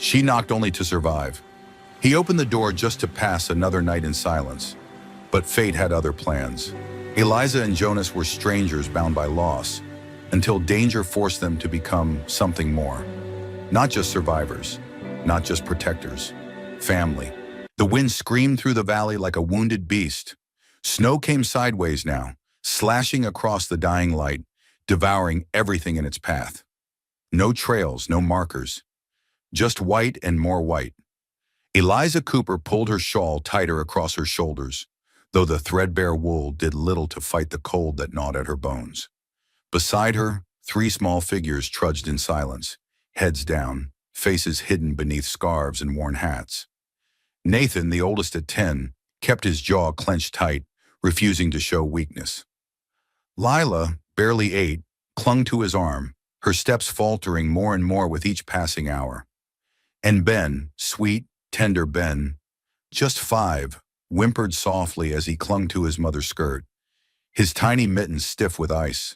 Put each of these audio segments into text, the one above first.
She knocked only to survive. He opened the door just to pass another night in silence. But fate had other plans. Eliza and Jonas were strangers bound by loss, until danger forced them to become something more. Not just survivors, not just protectors. Family. The wind screamed through the valley like a wounded beast. Snow came sideways now, slashing across the dying light, devouring everything in its path. No trails, no markers. Just white and more white. Eliza Cooper pulled her shawl tighter across her shoulders, though the threadbare wool did little to fight the cold that gnawed at her bones. Beside her, 3 small figures trudged in silence, heads down, faces hidden beneath scarves and worn hats. Nathan, the oldest at 10, kept his jaw clenched tight, refusing to show weakness. Lila, barely 8, clung to his arm, her steps faltering more and more with each passing hour. And Ben, sweet, tender Ben, just 5, whimpered softly as he clung to his mother's skirt, his tiny mittens stiff with ice.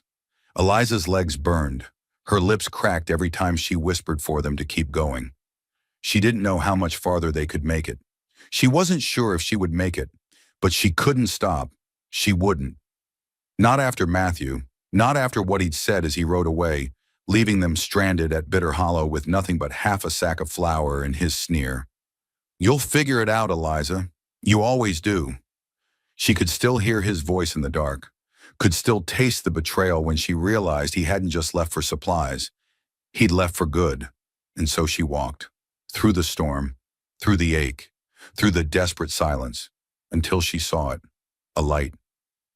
Eliza's legs burned, her lips cracked every time she whispered for them to keep going. She didn't know how much farther they could make it. She wasn't sure if she would make it, but she couldn't stop. She wouldn't. Not after Matthew, not after what he'd said as he rode away, leaving them stranded at Bitter Hollow with nothing but half a sack of flour and his sneer. "You'll figure it out, Eliza. You always do." She could still hear his voice in the dark, could still taste the betrayal when she realized he hadn't just left for supplies. He'd left for good. And so she walked, through the storm, through the ache, through the desperate silence, until she saw it, a light.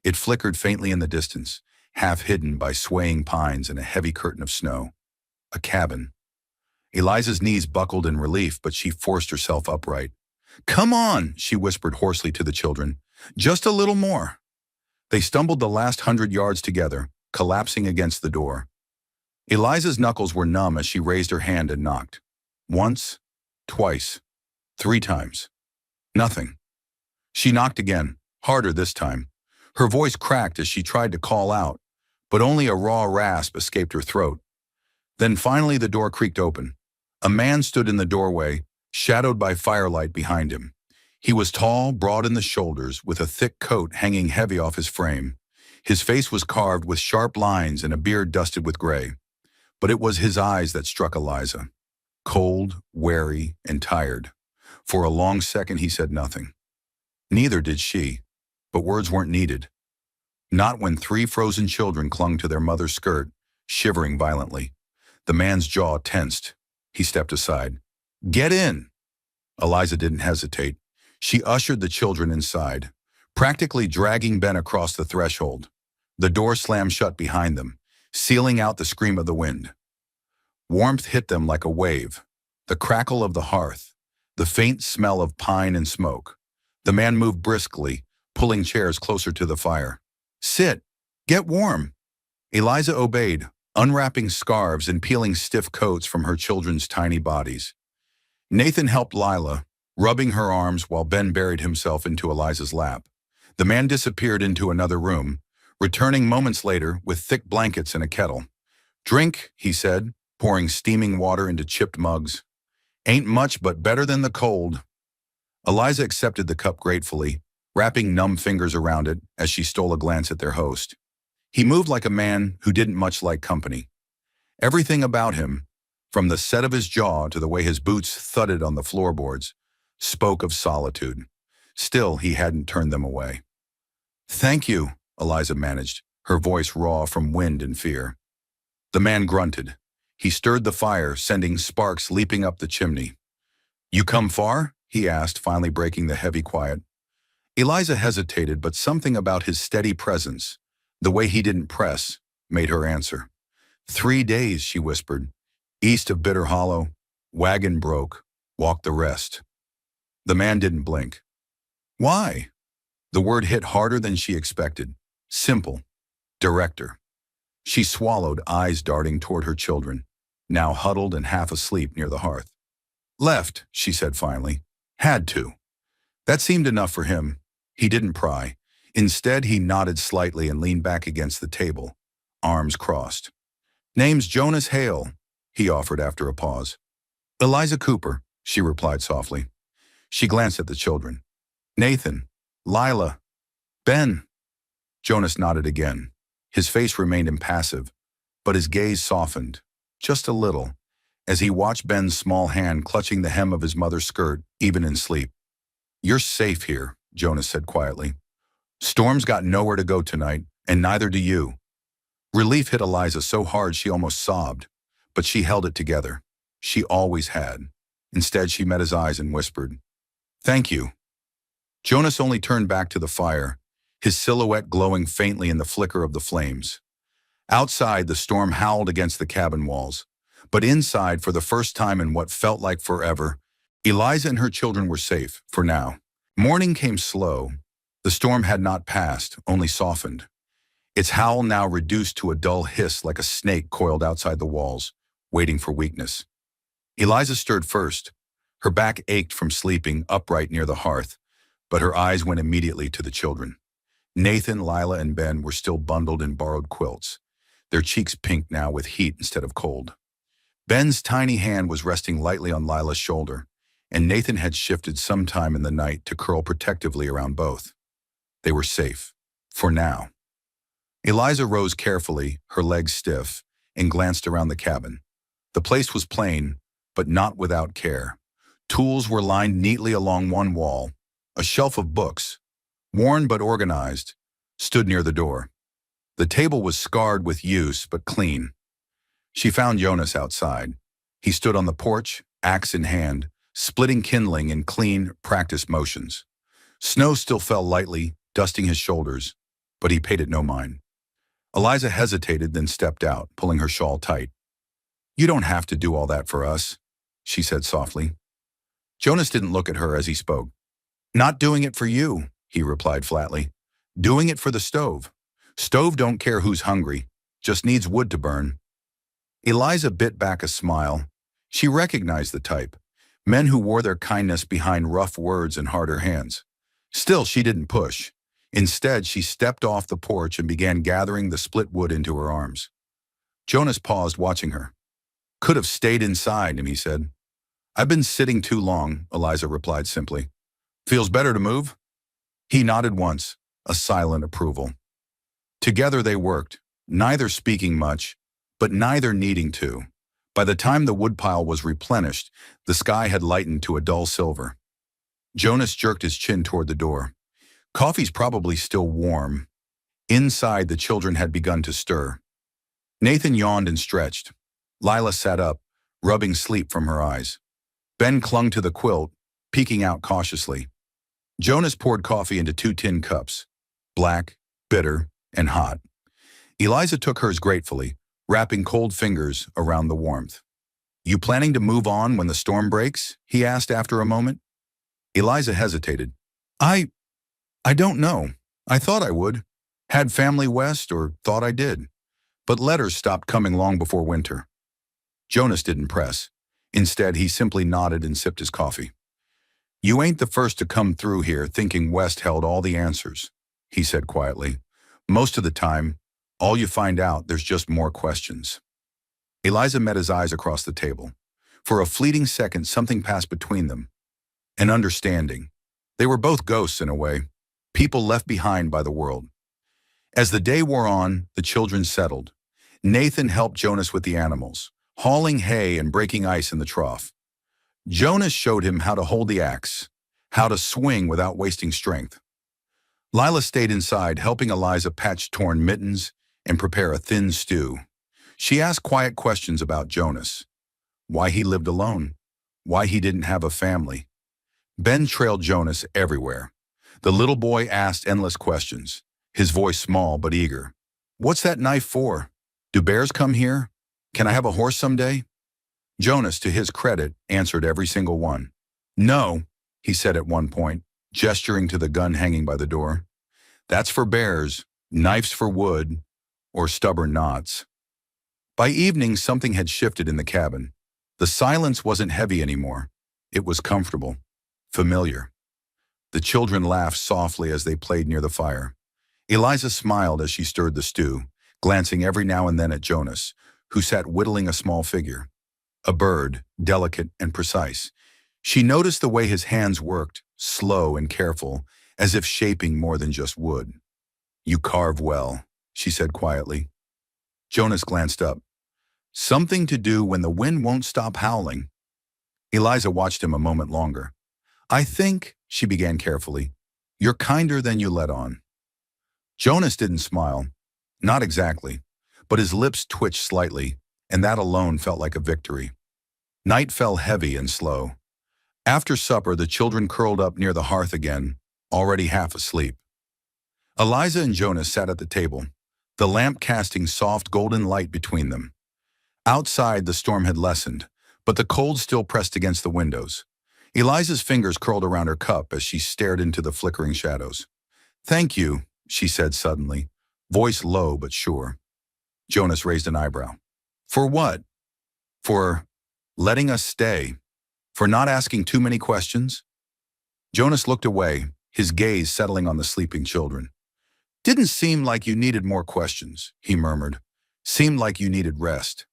It flickered faintly in the distance, half hidden by swaying pines and a heavy curtain of snow. A cabin. Eliza's knees buckled in relief, but she forced herself upright. "Come on," she whispered hoarsely to the children. "Just a little more." They stumbled the last 100 yards together, collapsing against the door. Eliza's knuckles were numb as she raised her hand and knocked. Once, twice, 3 times. Nothing. She knocked again, harder this time. Her voice cracked as she tried to call out, but only a raw rasp escaped her throat. Then finally the door creaked open. A man stood in the doorway, shadowed by firelight behind him. He was tall, broad in the shoulders, with a thick coat hanging heavy off his frame. His face was carved with sharp lines and a beard dusted with gray. But it was his eyes that struck Eliza. Cold, wary, and tired. For a long second he said nothing. Neither did she, but words weren't needed. Not when 3 frozen children clung to their mother's skirt, shivering violently. The man's jaw tensed. He stepped aside. "Get in!" Eliza didn't hesitate. She ushered the children inside, practically dragging Ben across the threshold. The door slammed shut behind them, sealing out the scream of the wind. Warmth hit them like a wave, the crackle of the hearth, the faint smell of pine and smoke. The man moved briskly, pulling chairs closer to the fire. "Sit. Get warm." Eliza obeyed, unwrapping scarves and peeling stiff coats from her children's tiny bodies. Nathan helped Lila, rubbing her arms while Ben buried himself into Eliza's lap. The man disappeared into another room, returning moments later with thick blankets and a kettle. "Drink," he said, pouring steaming water into chipped mugs. "Ain't much, but better than the cold." Eliza accepted the cup gratefully, wrapping numb fingers around it as she stole a glance at their host. He moved like a man who didn't much like company. Everything about him, from the set of his jaw to the way his boots thudded on the floorboards, spoke of solitude. Still, he hadn't turned them away. "Thank you," Eliza managed, her voice raw from wind and fear. The man grunted. He stirred the fire, sending sparks leaping up the chimney. "You come far?" he asked, finally breaking the heavy quiet. Eliza hesitated, but something about his steady presence, the way he didn't press, made her answer. 3 days, she whispered. "East of Bitter Hollow. Wagon broke. Walked the rest." The man didn't blink. "Why?" The word hit harder than she expected. Simple. Director. She swallowed, eyes darting toward her children, now huddled and half asleep near the hearth. "Left," she said finally. "Had to." That seemed enough for him. He didn't pry. Instead, he nodded slightly and leaned back against the table, arms crossed. "Name's Jonas Hale," he offered after a pause. Eliza Cooper, she replied softly. She glanced at the children. Nathan, Lila, Ben. Jonas nodded again. His face remained impassive, but his gaze softened, just a little, as he watched Ben's small hand clutching the hem of his mother's skirt, even in sleep. You're safe here, Jonas said quietly. Storm's got nowhere to go tonight, and neither do you. Relief hit Eliza so hard she almost sobbed, but she held it together. She always had. Instead, she met his eyes and whispered, Thank you. Jonas only turned back to the fire, his silhouette glowing faintly in the flicker of the flames. Outside, the storm howled against the cabin walls, but inside, for the first time in what felt like forever, Eliza and her children were safe, for now. Morning came slow. The storm had not passed, only softened. Its howl now reduced to a dull hiss like a snake coiled outside the walls, waiting for weakness. Eliza stirred first. Her back ached from sleeping upright near the hearth, but her eyes went immediately to the children. Nathan, Lila, and Ben were still bundled in borrowed quilts, their cheeks pink now with heat instead of cold. Ben's tiny hand was resting lightly on Lila's shoulder, and Nathan had shifted sometime in the night to curl protectively around both. They were safe, for now. Eliza rose carefully, her legs stiff, and glanced around the cabin. The place was plain, but not without care. Tools were lined neatly along one wall. A shelf of books, worn but organized, stood near the door. The table was scarred with use, but clean. She found Jonas outside. He stood on the porch, axe in hand, splitting kindling in clean, practiced motions. Snow still fell lightly, dusting his shoulders, but he paid it no mind. Eliza hesitated, then stepped out, pulling her shawl tight. You don't have to do all that for us, she said softly. Jonas didn't look at her as he spoke. Not doing it for you, he replied flatly. Doing it for the stove. Stove don't care who's hungry, just needs wood to burn. Eliza bit back a smile. She recognized the type, men who wore their kindness behind rough words and harder hands. Still, she didn't push. Instead, she stepped off the porch and began gathering the split wood into her arms. Jonas paused, watching her. Could have stayed inside, he said. I've been sitting too long, Eliza replied simply. Feels better to move? He nodded once, a silent approval. Together they worked, neither speaking much, but neither needing to. By the time the woodpile was replenished, the sky had lightened to a dull silver. Jonas jerked his chin toward the door. Coffee's probably still warm. Inside, the children had begun to stir. Nathan yawned and stretched. Lila sat up, rubbing sleep from her eyes. Ben clung to the quilt, peeking out cautiously. Jonas poured coffee into 2 tin cups, black, bitter, and hot. Eliza took hers gratefully, wrapping cold fingers around the warmth. You planning to move on when the storm breaks? He asked after a moment. Eliza hesitated. I don't know. I thought I would. Had family west, or thought I did. But letters stopped coming long before winter. Jonas didn't press. Instead, he simply nodded and sipped his coffee. You ain't the first to come through here thinking West held all the answers, he said quietly. Most of the time, all you find out, there's just more questions. Eliza met his eyes across the table. For a fleeting second, something passed between them. An understanding. They were both ghosts in a way, people left behind by the world. As the day wore on, the children settled. Nathan helped Jonas with the animals, hauling hay and breaking ice in the trough. Jonas showed him how to hold the axe, how to swing without wasting strength. Lila stayed inside, helping Eliza patch torn mittens and prepare a thin stew. She asked quiet questions about Jonas. Why he lived alone. Why he didn't have a family. Ben trailed Jonas everywhere. The little boy asked endless questions, his voice small but eager. What's that knife for? Do bears come here? Can I have a horse someday? Jonas, to his credit, answered every single one. No, he said at one point, gesturing to the gun hanging by the door. That's for bears, knives for wood, or stubborn knots. By evening, something had shifted in the cabin. The silence wasn't heavy anymore. It was comfortable, familiar. The children laughed softly as they played near the fire. Eliza smiled as she stirred the stew, glancing every now and then at Jonas, who sat whittling a small figure. a bird, delicate and precise. She noticed the way his hands worked, slow and careful, as if shaping more than just wood. "You carve well," she said quietly. Jonas glanced up. "Something to do when the wind won't stop howling." Eliza watched him a moment longer. "I think," she began carefully, "you're kinder than you let on." Jonas didn't smile. Not exactly, but his lips twitched slightly, and that alone felt like a victory. Night fell heavy and slow. After supper, the children curled up near the hearth again, already half asleep. Eliza and Jonas sat at the table, the lamp casting soft golden light between them. Outside, the storm had lessened, but the cold still pressed against the windows. Eliza's fingers curled around her cup as she stared into the flickering shadows. "Thank you," she said suddenly, voice low but sure. Jonas raised an eyebrow. "For what?" "For letting us stay. For not asking too many questions." Jonas looked away, his gaze settling on the sleeping children. "Didn't seem like you needed more questions," he murmured. "Seemed like you needed rest."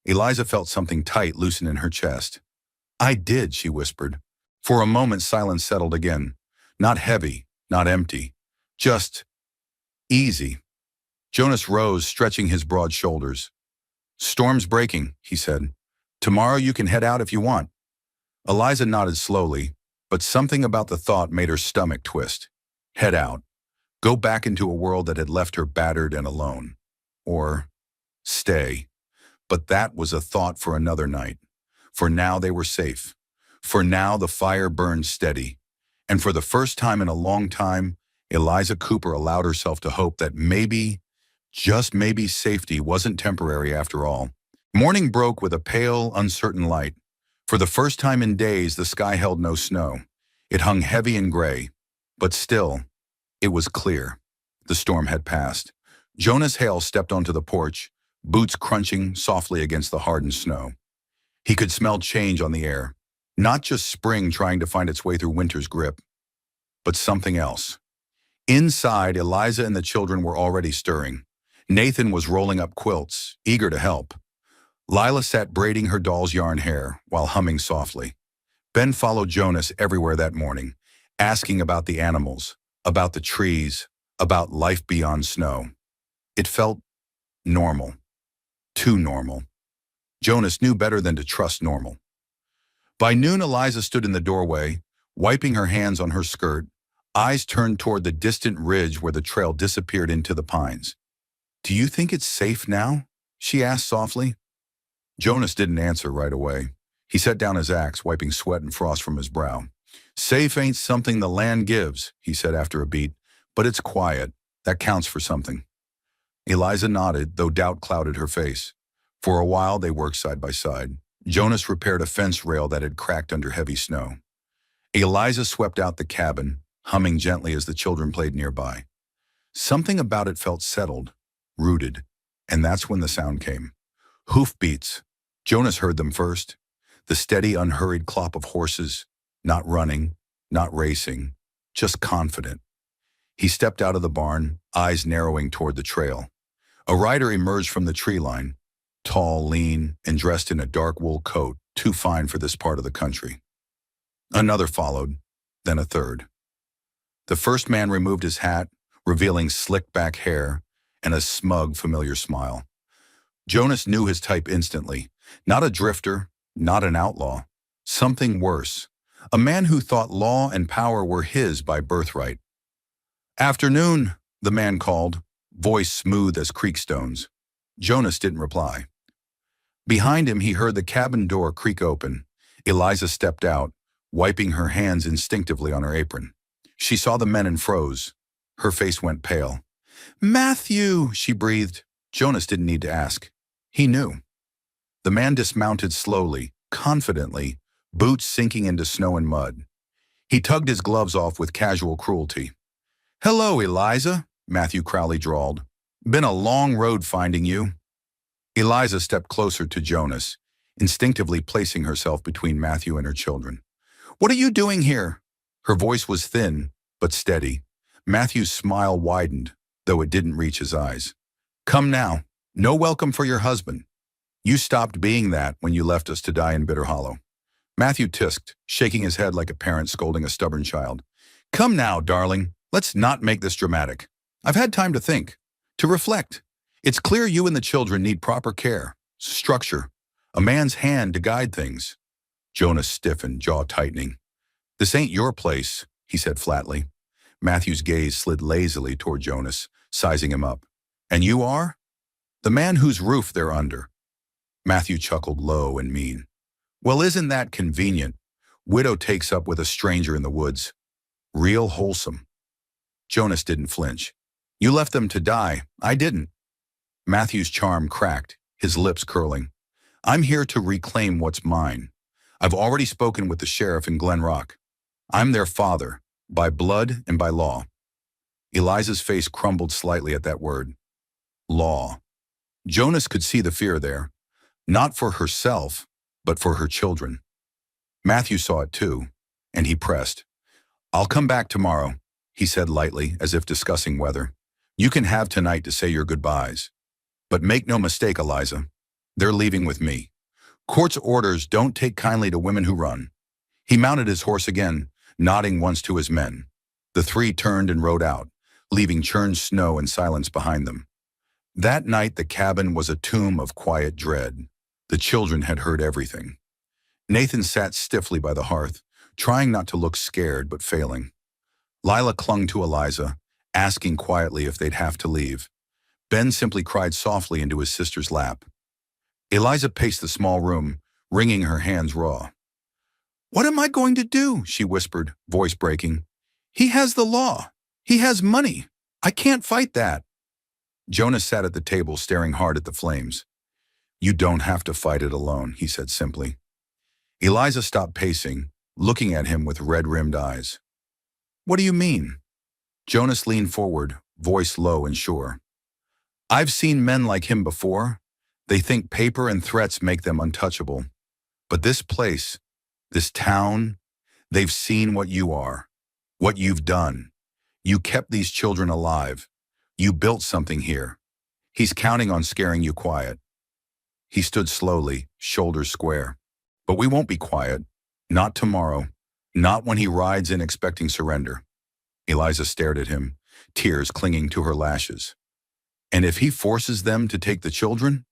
Eliza felt something tight loosen in her chest. "I did," she whispered. For a moment silence settled again. Not heavy, not empty. Just easy. Jonas rose, stretching his broad shoulders. "Storm's breaking," he said. "Tomorrow you can head out if you want." Eliza nodded slowly, but something about the thought made her stomach twist. Head out. Go back into a world that had left her battered and alone. Or stay. But that was a thought for another night. For now they were safe. For now the fire burned steady. And for the first time in a long time, Eliza Cooper allowed herself to hope that maybe, just maybe, safety wasn't temporary after all. Morning broke with a pale, uncertain light. For the first time in days, the sky held no snow. It hung heavy and gray. But still, it was clear. The storm had passed. Jonas Hale stepped onto the porch, boots crunching softly against the hardened snow. He could smell change on the air. Not just spring trying to find its way through winter's grip, but something else. Inside, Eliza and the children were already stirring. Nathan was rolling up quilts, eager to help. Lila sat braiding her doll's yarn hair while humming softly. Ben followed Jonas everywhere that morning, asking about the animals, about the trees, about life beyond snow. It felt normal. Too normal. Jonas knew better than to trust normal. By noon, Eliza stood in the doorway, wiping her hands on her skirt, eyes turned toward the distant ridge where the trail disappeared into the pines. "Do you think it's safe now?" she asked softly. Jonas didn't answer right away. He set down his axe, wiping sweat and frost from his brow. "Safe ain't something the land gives," he said after a beat, "but it's quiet. That counts for something." Eliza nodded, though doubt clouded her face. For a while, they worked side by side. Jonas repaired a fence rail that had cracked under heavy snow. Eliza swept out the cabin, humming gently as the children played nearby. Something about it felt settled, rooted, and that's when the sound came. Hoofbeats. Jonas heard them first. The steady, unhurried clop of horses, not running, not racing, just confident. He stepped out of the barn, eyes narrowing toward the trail. A rider emerged from the tree line, tall, lean, and dressed in a dark wool coat, too fine for this part of the country. Another followed, then a third. The first man removed his hat, revealing slicked back hair and a smug, familiar smile. Jonas knew his type instantly. Not a drifter, not an outlaw. Something worse. A man who thought law and power were his by birthright. "Afternoon," the man called, voice smooth as creek stones. Jonas didn't reply. Behind him, he heard the cabin door creak open. Eliza stepped out, wiping her hands instinctively on her apron. She saw the men and froze. Her face went pale. "Matthew," she breathed. Jonas didn't need to ask. He knew. The man dismounted slowly, confidently, boots sinking into snow and mud. He tugged his gloves off with casual cruelty. "Hello, Eliza," Matthew Crowley drawled. "Been a long road finding you." Eliza stepped closer to Jonas, instinctively placing herself between Matthew and her children. "What are you doing here?" Her voice was thin, but steady. Matthew's smile widened, though it didn't reach his eyes. "Come now. No welcome for your husband." You stopped being that when you left us to die in Bitter Hollow. Matthew tisked, shaking his head like a parent scolding a stubborn child. Come now, darling. Let's not make this dramatic. I've had time to think, to reflect. It's clear you and the children need proper care, structure, a man's hand to guide things. Jonas stiffened, jaw tightening. This ain't your place, he said flatly. Matthew's gaze slid lazily toward Jonas, sizing him up. And you are? The man whose roof they're under. Matthew chuckled low and mean. Well, isn't that convenient? Widow takes up with a stranger in the woods. Real wholesome. Jonas didn't flinch. You left them to die. I didn't. Matthew's charm cracked, his lips curling. I'm here to reclaim what's mine. I've already spoken with the sheriff in Glen Rock. I'm their father, by blood and by law. Eliza's face crumbled slightly at that word. Law. Jonas could see the fear there. Not for herself, but for her children. Matthew saw it too, and he pressed. I'll come back tomorrow, he said lightly, as if discussing weather. You can have tonight to say your goodbyes. But make no mistake, Eliza, they're leaving with me. Court's orders don't take kindly to women who run. He mounted his horse again, nodding once to his men. The three turned and rode out, leaving churned snow and silence behind them. That night the cabin was a tomb of quiet dread. The children had heard everything. Nathan sat stiffly by the hearth, trying not to look scared but failing. Lila clung to Eliza, asking quietly if they'd have to leave. Ben simply cried softly into his sister's lap. Eliza paced the small room, wringing her hands raw. What am I going to do? She whispered, voice breaking. He has the law. He has money. I can't fight that. Jonas sat at the table, staring hard at the flames. You don't have to fight it alone, he said simply. Eliza stopped pacing, looking at him with red-rimmed eyes. What do you mean? Jonas leaned forward, voice low and sure. I've seen men like him before. They think paper and threats make them untouchable. But this place, this town, they've seen what you are, what you've done. You kept these children alive. You built something here. He's counting on scaring you quiet. He stood slowly, shoulders square. But we won't be quiet. Not tomorrow. Not when he rides in expecting surrender. Eliza stared at him, tears clinging to her lashes. And if he forces them to take the children?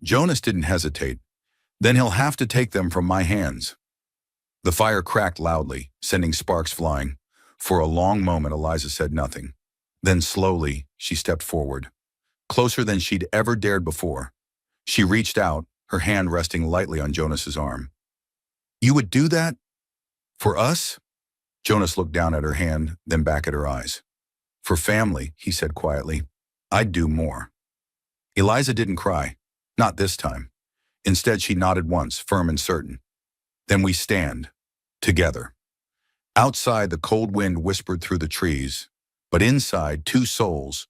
Jonas didn't hesitate. Then he'll have to take them from my hands. The fire cracked loudly, sending sparks flying. For a long moment, Eliza said nothing. Then slowly, she stepped forward, closer than she'd ever dared before. She reached out, her hand resting lightly on Jonas's arm. You would do that? For us? Jonas looked down at her hand, then back at her eyes. For family, he said quietly, I'd do more. Eliza didn't cry. Not this time. Instead, she nodded once, firm and certain. Then we stand, together. Outside, the cold wind whispered through the trees, but inside, two souls,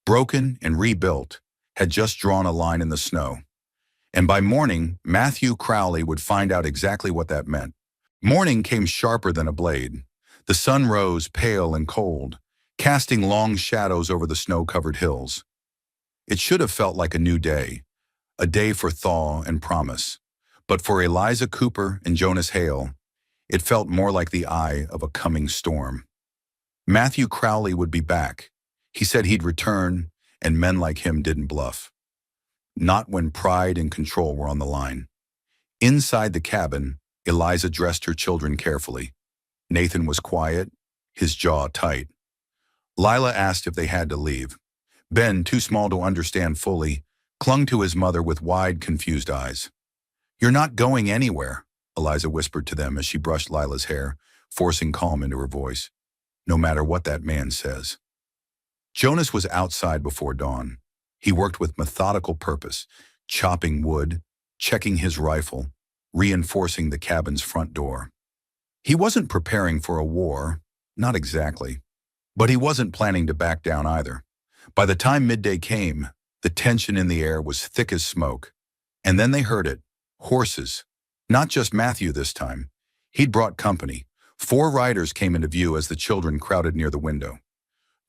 broken and rebuilt, had just drawn a line in the snow. And by morning, Matthew Crowley would find out exactly what that meant. Morning came sharper than a blade. The sun rose pale and cold, casting long shadows over the snow-covered hills. It should have felt like a new day, a day for thaw and promise. But for Eliza Cooper and Jonas Hale, it felt more like the eye of a coming storm. Matthew Crowley would be back. He said he'd return, and men like him didn't bluff. Not when pride and control were on the line. Inside the cabin, Eliza dressed her children carefully. Nathan was quiet, his jaw tight. Lila asked if they had to leave. Ben, too small to understand fully, clung to his mother with wide, confused eyes. You're not going anywhere, Eliza whispered to them as she brushed Lila's hair, forcing calm into her voice. No matter what that man says. Jonas was outside before dawn. He worked with methodical purpose, chopping wood, checking his rifle, reinforcing the cabin's front door. He wasn't preparing for a war, not exactly. But he wasn't planning to back down either. By the time midday came, the tension in the air was thick as smoke. And then they heard it. Horses. Not just Matthew this time. He'd brought company. 4 riders came into view as the children crowded near the window.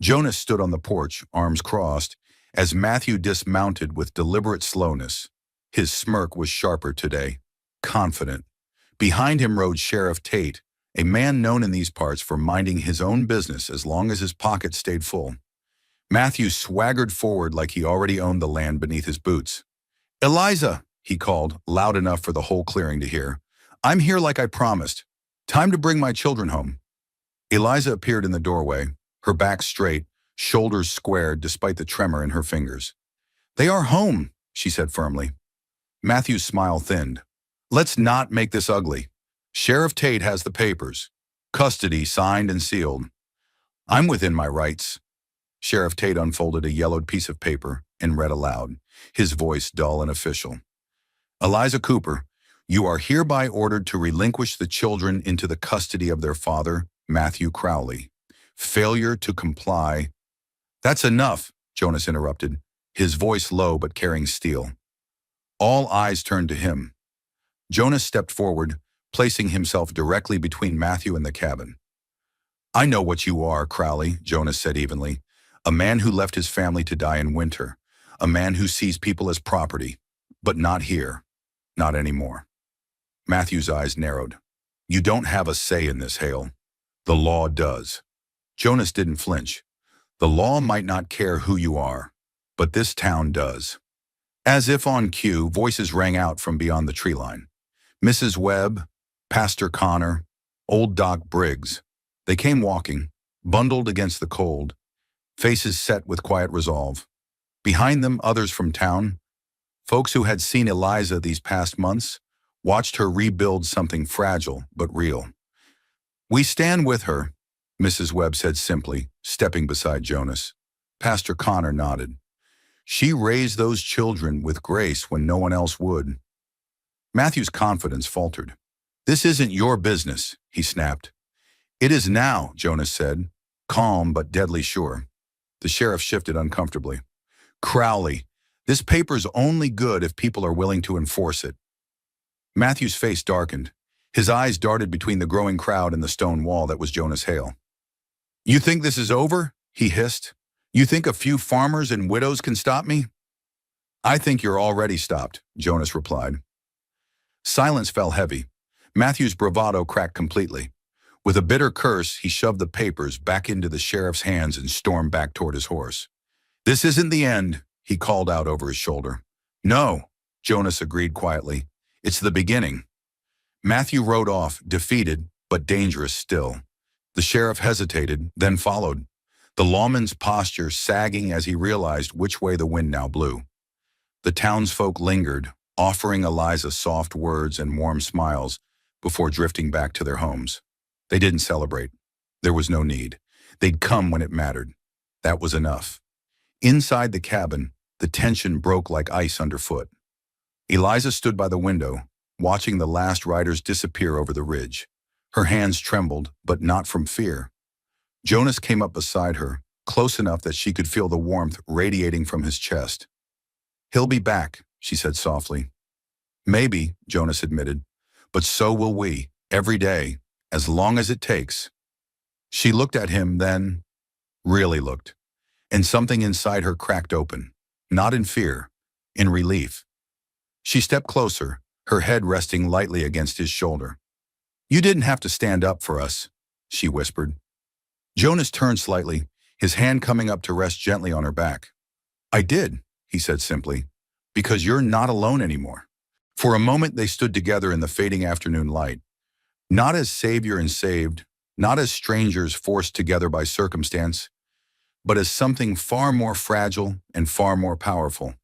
Jonas stood on the porch, arms crossed, as Matthew dismounted with deliberate slowness. His smirk was sharper today, confident. Behind him rode Sheriff Tate, a man known in these parts for minding his own business as long as his pockets stayed full. Matthew swaggered forward like he already owned the land beneath his boots. "Eliza," he called, loud enough for the whole clearing to hear. "I'm here like I promised. Time to bring my children home." Eliza appeared in the doorway, her back straight, shoulders squared despite the tremor in her fingers. "They are home," she said firmly. Matthew's smile thinned. "Let's not make this ugly. Sheriff Tate has the papers. Custody signed and sealed. I'm within my rights." Sheriff Tate unfolded a yellowed piece of paper and read aloud, his voice dull and official. "Eliza Cooper, you are hereby ordered to relinquish the children into the custody of their father, Matthew Crowley. Failure to comply—" "That's enough," Jonas interrupted, his voice low but carrying steel. All eyes turned to him. Jonas stepped forward, placing himself directly between Matthew and the cabin. "I know what you are, Crowley," Jonas said evenly. "A man who left his family to die in winter. A man who sees people as property. But not here. Not anymore." Matthew's eyes narrowed. "You don't have a say in this, Hale. The law does." Jonas didn't flinch. "The law might not care who you are, but this town does." As if on cue, voices rang out from beyond the tree line. Mrs. Webb, Pastor Connor, old Doc Briggs. They came walking, bundled against the cold, faces set with quiet resolve. Behind them, others from town, folks who had seen Eliza these past months, watched her rebuild something fragile but real. "We stand with her," Mrs. Webb said simply, stepping beside Jonas. Pastor Connor nodded. "She raised those children with grace when no one else would." Matthew's confidence faltered. "This isn't your business," he snapped. "It is now," Jonas said, calm but deadly sure. The sheriff shifted uncomfortably. "Crowley, this paper's only good if people are willing to enforce it." Matthew's face darkened. His eyes darted between the growing crowd and the stone wall that was Jonas Hale. "You think this is over?" he hissed. "You think a few farmers and widows can stop me?" "I think you're already stopped," Jonas replied. Silence fell heavy. Matthew's bravado cracked completely. With a bitter curse, he shoved the papers back into the sheriff's hands and stormed back toward his horse. "This isn't the end," he called out over his shoulder. "No," Jonas agreed quietly. "It's the beginning." Matthew rode off, defeated but dangerous still. The sheriff hesitated, then followed, the lawman's posture sagging as he realized which way the wind now blew. The townsfolk lingered, offering Eliza soft words and warm smiles before drifting back to their homes. They didn't celebrate. There was no need. They'd come when it mattered. That was enough. Inside the cabin, the tension broke like ice underfoot. Eliza stood by the window, watching the last riders disappear over the ridge. Her hands trembled, but not from fear. Jonas came up beside her, close enough that she could feel the warmth radiating from his chest. "He'll be back," she said softly. "Maybe," Jonas admitted, "but so will we, every day, as long as it takes." She looked at him then, really looked, and something inside her cracked open, not in fear, in relief. She stepped closer, her head resting lightly against his shoulder. "You didn't have to stand up for us," she whispered. Jonas turned slightly, his hand coming up to rest gently on her back. "I did," he said simply, "because you're not alone anymore." For a moment they stood together in the fading afternoon light, not as savior and saved, not as strangers forced together by circumstance, but as something far more fragile and far more powerful.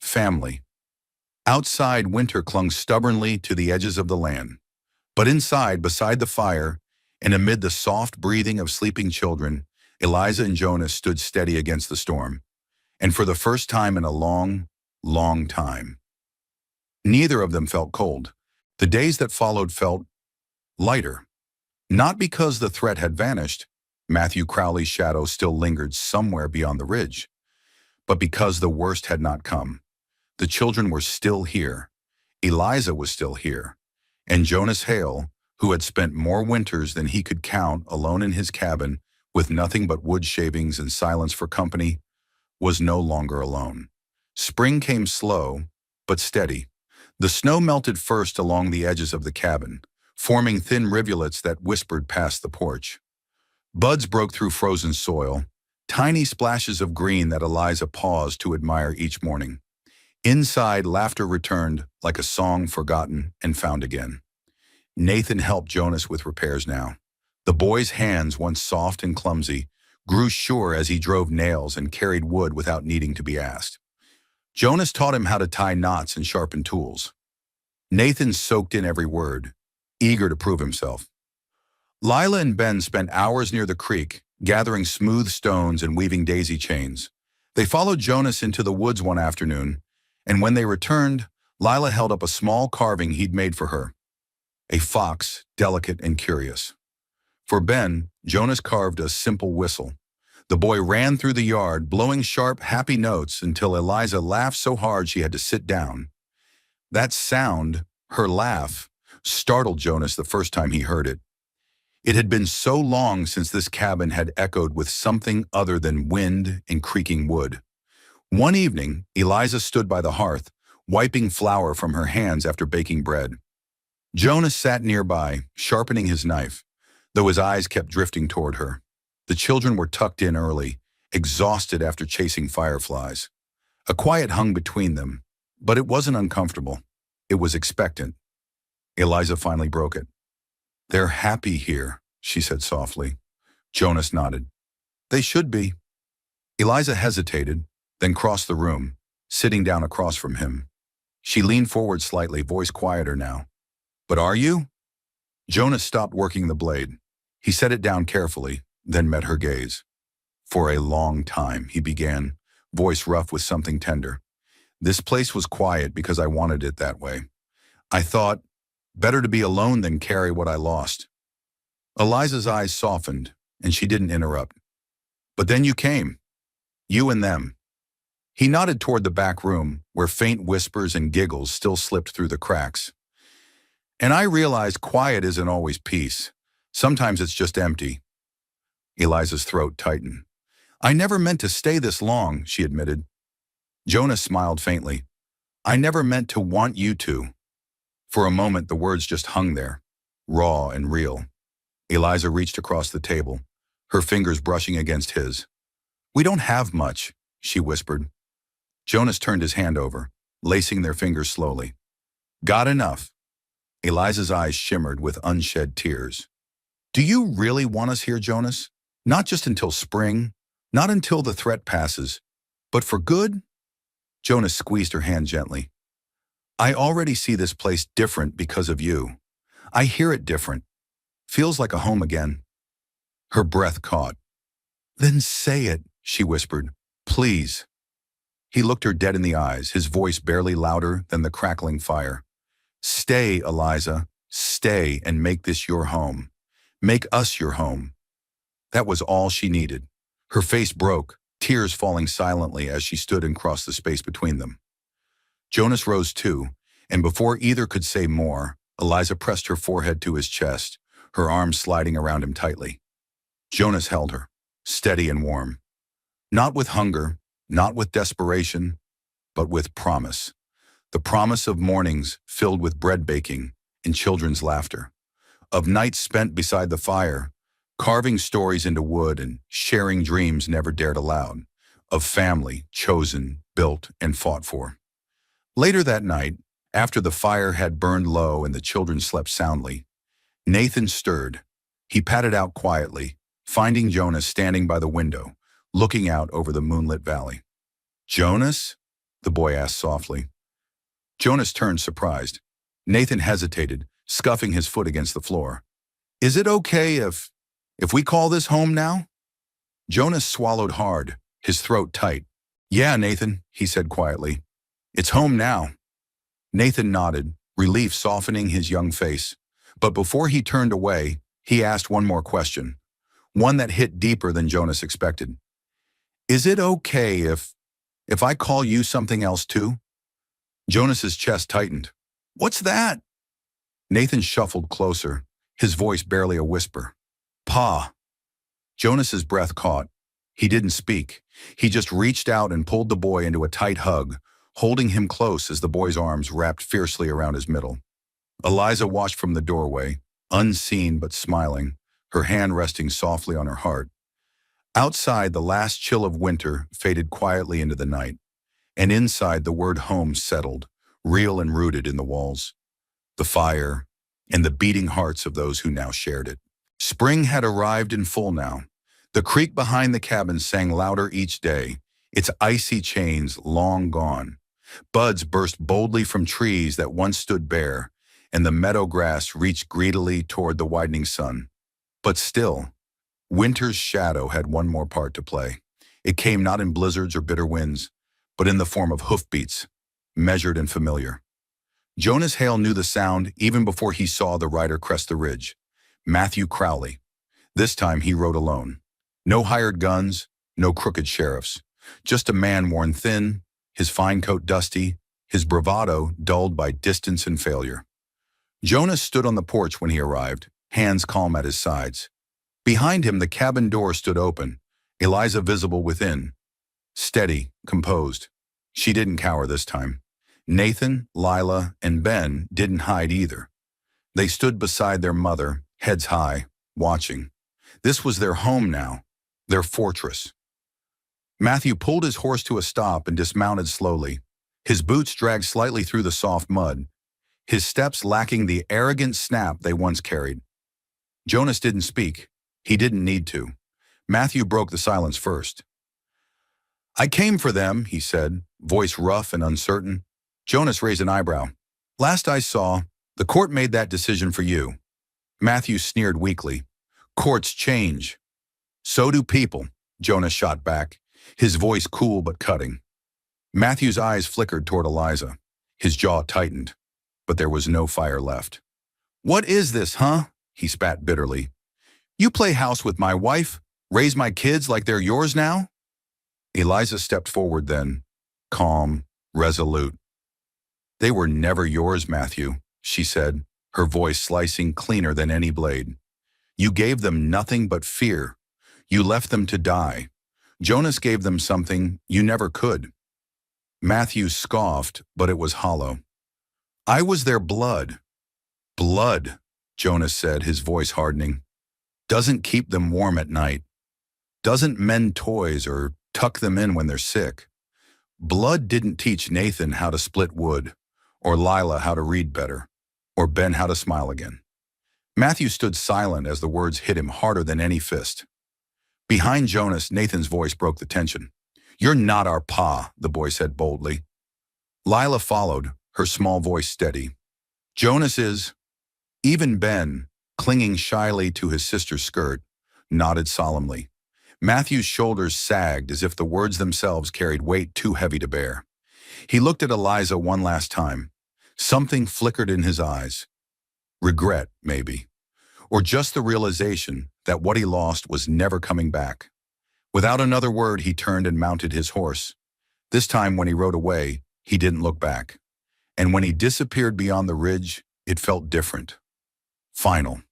Family. Outside, winter clung stubbornly to the edges of the land. But inside, beside the fire, and amid the soft breathing of sleeping children, Eliza and Jonas stood steady against the storm. And for the first time in a long, long time. Neither of them felt cold. The days that followed felt lighter. Not because the threat had vanished, Matthew Crowley's shadow still lingered somewhere beyond the ridge, but because the worst had not come. The children were still here. Eliza was still here. And Jonas Hale, who had spent more winters than he could count alone in his cabin with nothing but wood shavings and silence for company, was no longer alone. Spring came slow, but steady. The snow melted first along the edges of the cabin, forming thin rivulets that whispered past the porch. Buds broke through frozen soil, tiny splashes of green that Eliza paused to admire each morning. Inside, laughter returned like a song forgotten and found again. Nathan helped Jonas with repairs now. The boy's hands, once soft and clumsy, grew sure as he drove nails and carried wood without needing to be asked. Jonas taught him how to tie knots and sharpen tools. Nathan soaked in every word, eager to prove himself. Lila and Ben spent hours near the creek, gathering smooth stones and weaving daisy chains. They followed Jonas into the woods one afternoon, and when they returned, Lila held up a small carving he'd made for her. A fox, delicate and curious. For Ben, Jonas carved a simple whistle. The boy ran through the yard, blowing sharp, happy notes until Eliza laughed so hard she had to sit down. That sound, her laugh, startled Jonas the first time he heard it. It had been so long since this cabin had echoed with something other than wind and creaking wood. One evening, Eliza stood by the hearth, wiping flour from her hands after baking bread. Jonas sat nearby, sharpening his knife, though his eyes kept drifting toward her. The children were tucked in early, exhausted after chasing fireflies. A quiet hung between them, but it wasn't uncomfortable. It was expectant. Eliza finally broke it. "They're happy here," she said softly. Jonas nodded. "They should be." Eliza hesitated, then crossed the room, sitting down across from him. She leaned forward slightly, voice quieter now. "But are you?" Jonas stopped working the blade. He set it down carefully, then met her gaze. "For a long time," he began, voice rough with something tender. "This place was quiet because I wanted it that way. I thought, better to be alone than carry what I lost." Eliza's eyes softened, and she didn't interrupt. "But then you came. You and them." He nodded toward the back room, where faint whispers and giggles still slipped through the cracks. "And I realized quiet isn't always peace. Sometimes it's just empty." Eliza's throat tightened. "I never meant to stay this long," she admitted. Jonas smiled faintly. "I never meant to want you to." For a moment, the words just hung there, raw and real. Eliza reached across the table, her fingers brushing against his. "We don't have much," she whispered. Jonas turned his hand over, lacing their fingers slowly. "Got enough." Eliza's eyes shimmered with unshed tears. "Do you really want us here, Jonas? Not just until spring, not until the threat passes, but for good?" Jonas squeezed her hand gently. "I already see this place different because of you. I hear it different. Feels like a home again." Her breath caught. "Then say it," she whispered. "Please." He looked her dead in the eyes, his voice barely louder than the crackling fire. "Stay, Eliza. Stay and make this your home. Make us your home." That was all she needed. Her face broke, tears falling silently as she stood and crossed the space between them. Jonas rose too, and before either could say more, Eliza pressed her forehead to his chest, her arms sliding around him tightly. Jonas held her, steady and warm. Not with hunger, not with desperation, but with promise. The promise of mornings filled with bread baking and children's laughter. Of nights spent beside the fire, carving stories into wood and sharing dreams never dared aloud. Of family chosen, built, and fought for. Later that night, after the fire had burned low and the children slept soundly, Nathan stirred. He patted out quietly, finding Jonas standing by the window, looking out over the moonlit valley. "Jonas?" the boy asked softly. Jonas turned surprised. Nathan hesitated, scuffing his foot against the floor. "Is it okay if we call this home now?" Jonas swallowed hard, his throat tight. "Yeah, Nathan," he said quietly. "It's home now." Nathan nodded, relief softening his young face. But before he turned away, he asked one more question, one that hit deeper than Jonas expected. "Is it okay if I call you something else too?" Jonas's chest tightened. "What's that?" Nathan shuffled closer, his voice barely a whisper. "Pa." Jonas's breath caught. He didn't speak. He just reached out and pulled the boy into a tight hug, holding him close as the boy's arms wrapped fiercely around his middle. Eliza watched from the doorway, unseen but smiling, her hand resting softly on her heart. Outside, the last chill of winter faded quietly into the night, and inside the word home settled, real and rooted in the walls, the fire, and the beating hearts of those who now shared it. Spring had arrived in full now. The creek behind the cabin sang louder each day, its icy chains long gone. Buds burst boldly from trees that once stood bare, and the meadow grass reached greedily toward the widening sun. But still, winter's shadow had one more part to play. It came not in blizzards or bitter winds, but in the form of hoofbeats, measured and familiar. Jonas Hale knew the sound even before he saw the rider crest the ridge. Matthew Crowley. This time he rode alone. No hired guns, no crooked sheriffs. Just a man worn thin, his fine coat dusty, his bravado dulled by distance and failure. Jonas stood on the porch when he arrived, hands calm at his sides. Behind him, the cabin door stood open, Eliza visible within. Steady, composed. She didn't cower this time. Nathan, Lila, and Ben didn't hide either. They stood beside their mother, heads high, watching. This was their home now, their fortress. Matthew pulled his horse to a stop and dismounted slowly. His boots dragged slightly through the soft mud, his steps lacking the arrogant snap they once carried. Jonas didn't speak. He didn't need to. Matthew broke the silence first. "I came for them," he said, voice rough and uncertain. Jonas raised an eyebrow. "Last I saw, the court made that decision for you." Matthew sneered weakly. "Courts change." "So do people," Jonas shot back, his voice cool but cutting. Matthew's eyes flickered toward Eliza. His jaw tightened, but there was no fire left. "What is this, huh?" he spat bitterly. "You play house with my wife, raise my kids like they're yours now?" Eliza stepped forward then, calm, resolute. "They were never yours, Matthew," she said, her voice slicing cleaner than any blade. "You gave them nothing but fear. You left them to die. Jonas gave them something you never could." Matthew scoffed, but it was hollow. "I was their blood." "Blood," Jonas said, his voice hardening, "doesn't keep them warm at night. Doesn't mend toys or tuck them in when they're sick. Blood didn't teach Nathan how to split wood, or Lila how to read better, or Ben how to smile again." Matthew stood silent as the words hit him harder than any fist. Behind Jonas, Nathan's voice broke the tension. "You're not our pa," the boy said boldly. Lila followed, her small voice steady. "Jonas is." Even Ben, clinging shyly to his sister's skirt, nodded solemnly. Matthew's shoulders sagged as if the words themselves carried weight too heavy to bear. He looked at Eliza one last time. Something flickered in his eyes. Regret, maybe. Or just the realization that what he lost was never coming back. Without another word, he turned and mounted his horse. This time, when he rode away, he didn't look back. And when he disappeared beyond the ridge, it felt different. Final.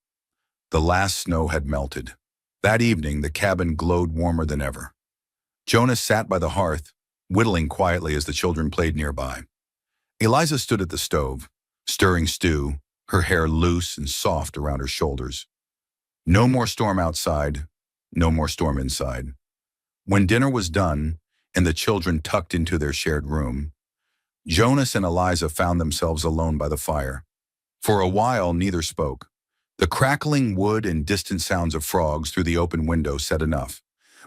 The last snow had melted. That evening, the cabin glowed warmer than ever. Jonas sat by the hearth, whittling quietly as the children played nearby. Eliza stood at the stove, stirring stew, her hair loose and soft around her shoulders. No more storm outside, no more storm inside. When dinner was done and the children tucked into their shared room, Jonas and Eliza found themselves alone by the fire. For a while, neither spoke. The crackling wood and distant sounds of frogs through the open window said enough.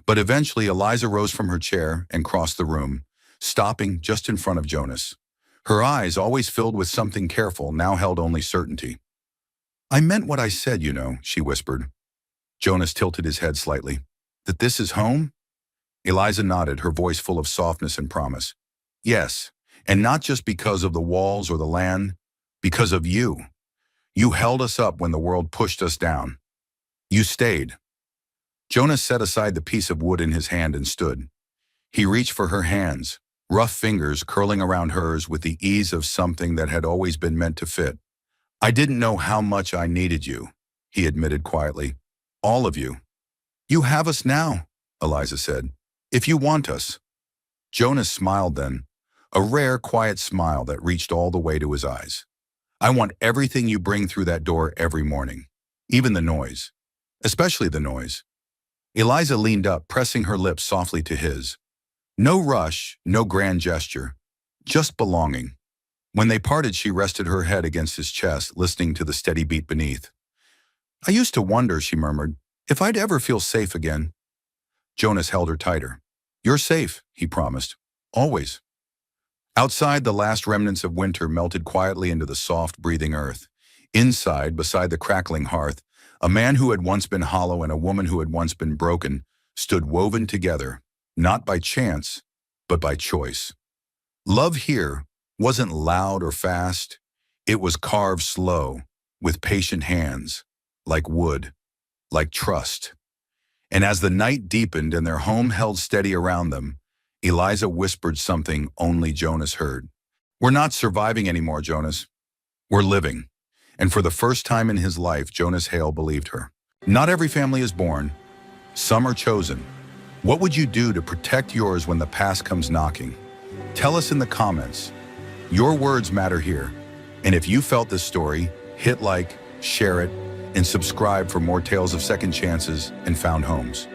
But eventually, Eliza rose from her chair and crossed the room, stopping just in front of Jonas. Her eyes, always filled with something careful, now held only certainty. "I meant what I said, you know," she whispered. Jonas tilted his head slightly. "That this is home?" Eliza nodded, her voice full of softness and promise. "Yes, and not just because of the walls or the land, because of you. You held us up when the world pushed us down. You stayed." Jonas set aside the piece of wood in his hand and stood. He reached for her hands, rough fingers curling around hers with the ease of something that had always been meant to fit. "I didn't know how much I needed you," he admitted quietly. "All of you." "You have us now," Eliza said, "if you want us." Jonas smiled then, a rare, quiet smile that reached all the way to his eyes. I want everything you bring through that door every morning, even the noise, especially the noise. Eliza leaned up, pressing her lips softly to his. No rush, no grand gesture, just belonging. When they parted, she rested her head against his chest, listening to the steady beat beneath. I used to wonder, she murmured, if I'd ever feel safe again. Jonas held her tighter. You're safe, he promised. Always. Outside, the last remnants of winter melted quietly into the soft, breathing earth. Inside, beside the crackling hearth, a man who had once been hollow and a woman who had once been broken stood woven together, not by chance, but by choice. Love here wasn't loud or fast. It was carved slow, with patient hands, like wood, like trust. And as the night deepened and their home held steady around them, Eliza whispered something only Jonas heard. We're not surviving anymore, Jonas. We're living. And for the first time in his life, Jonas Hale believed her. Not every family is born. Some are chosen. What would you do to protect yours when the past comes knocking? Tell us in the comments. Your words matter here. And if you felt this story, hit like, share it, and subscribe for more tales of second chances and found homes.